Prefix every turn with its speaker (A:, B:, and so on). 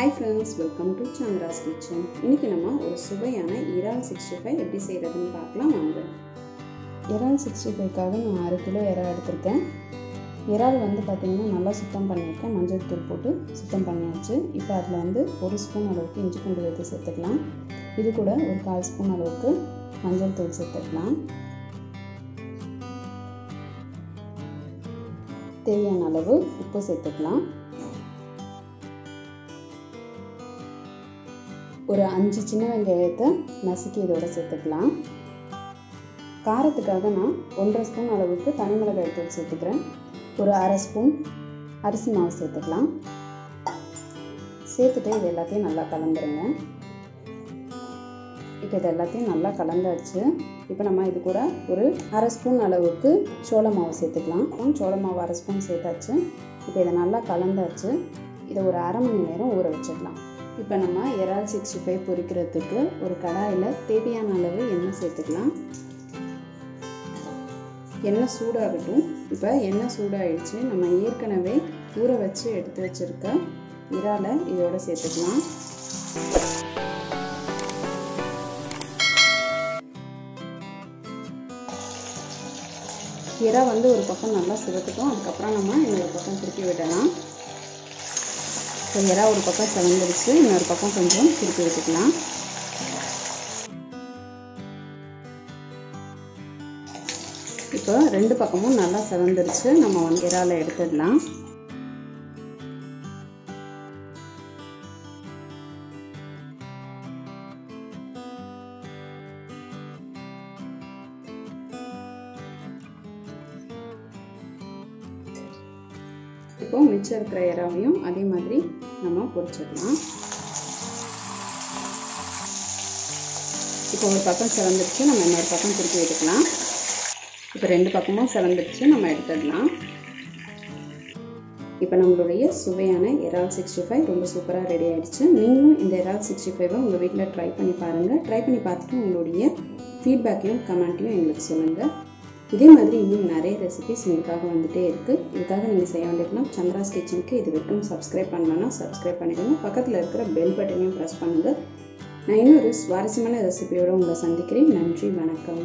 A: Hi friends, welcome to chandra'skitchen. இன்னைக்கு நம்ம ஒரு சுவையான இறால் 65 எப்படி செய்யறதுன்னு பார்க்கலாம் வாங்க. இறால் 65க்காக நான் 1/2 கிலோ இறால் எடுத்துர்க்கேன். இறால் வந்து பாத்தீங்கன்னா நல்லா சுத்தம் பண்ணிருக்கேன். மஞ்சள் தூள் போட்டு சுத்தம் பண்ணியாச்சு. இப்போ அதுல வந்து 1 ஸ்பூன் அளவுக்கு இஞ்சி பூண்டு விழுது சேர்த்துக்கலாம். இது கூட ஒரு 1/4 ஸ்பூன் அளவுக்கு மஞ்சள் தூள் சேர்த்துக்கலாம். தேவையான அளவு உப்பு சேர்த்துக்கலாம். ஒரு 5 சின்ன வெங்காயத்தை நசுக்கி இதோட சேர்த்துக்கலாம். காரத்துக்காக நான் 1/2 ஸ்பூன் அளவுக்கு தனி மிளகாய் தூள் சேர்த்துக்கிறேன். ஒரு 1/2 ஸ்பூன் அரிசி மாவு சேர்த்துக்கலாம். சேர்த்துட்டு இது எல்லாத்தையும் நல்லா கலந்துருங்க. இப்போ இது எல்லாத்தையும் நல்லா கலந்தாச்சு. இப்போ நம்ம இது கூட ஒரு 1/2 ஸ்பூன் அளவுக்கு சோள மாவு சேர்த்துக்கலாம். சோள மாவு 1/2 ஸ்பூன் சேர்த்தாச்சு. இப்போ இதை நல்லா கலந்தாச்சு. இதை ஒரு 1/2 மணி நேரம் ஊற வச்சிடலாம். இப்போ நம்ம இறால் 65 பொரிக்கிறதுக்கு ஒரு கடாயில் தேவையான அளவு எண்ணெய் சேர்த்துக்கலாம். எண்ணெய் சூடாகட்டும். இப்போ எண்ணெய் சூடாகிடுச்சு. நம்ம ஏற்கனவே ஊற வச்சு எடுத்து வச்சுருக்க இறாலை இதோட சேர்த்துக்கலாம். இறா வந்து ஒரு பக்கம் நல்லா சிவத்துக்கும். அதுக்கப்புறம் நம்ம இன்னொரு பக்கம் திருப்பி விடலாம். இறா ஒரு பக்கம் செவந்துருச்சு, இன்னொரு பக்கம் கொஞ்சம் திருப்பி விட்டுக்கலாம். இப்போ 2 பக்கமும் நல்லா செவந்துருச்சு. நம்ம வந்து இறாலை எடுத்துடலாம். இப்போ மிச்சம் இருக்கிற இறாவையும் அதே மாதிரி நம்ம பொரிச்சிடலாம். இப்போ ஒரு பக்கம் செவந்துருச்சு, நம்ம இன்னொரு பக்கம் திருப்பி விட்டுக்கலாம். இப்போ 2 பக்கமும் செவந்துருச்சு, நம்ம எடுத்துடலாம். இப்போ நம்மளுடைய சுவையான இறால் 65 ரொம்ப சூப்பராக ரெடி ஆகிடுச்சு. நீங்களும் இந்த இறால் 65 உங்கள் வீட்டில் ட்ரை பண்ணி பாருங்கள். ட்ரை பண்ணி பார்த்துட்டு உங்களுடைய ஃபீட்பேக்கையும் கமெண்ட்டையும் எங்களுக்கு சொல்லுங்கள். இதே மாதிரி இன்னும் நிறைய ரெசிபிஸ் உங்களுக்காக வந்துட்டே இருக்குது. இதுக்காக நீங்கள் செய்ய வேண்டியதுனா சந்திராஸ் கிச்சனுக்கு இது வரைக்கும் சப்ஸ்கிரைப் பண்ணலன்னா சப்ஸ்கிரைப் பண்ணிடுங்க. பக்கத்தில் இருக்கிற பெல் பட்டனையும் ப்ரெஸ் பண்ணுங்கள். நான் இன்னொரு சுவாரஸ்யமான ரெசிபியோடு உங்களை சந்திக்கிறேன். நன்றி, வணக்கம்.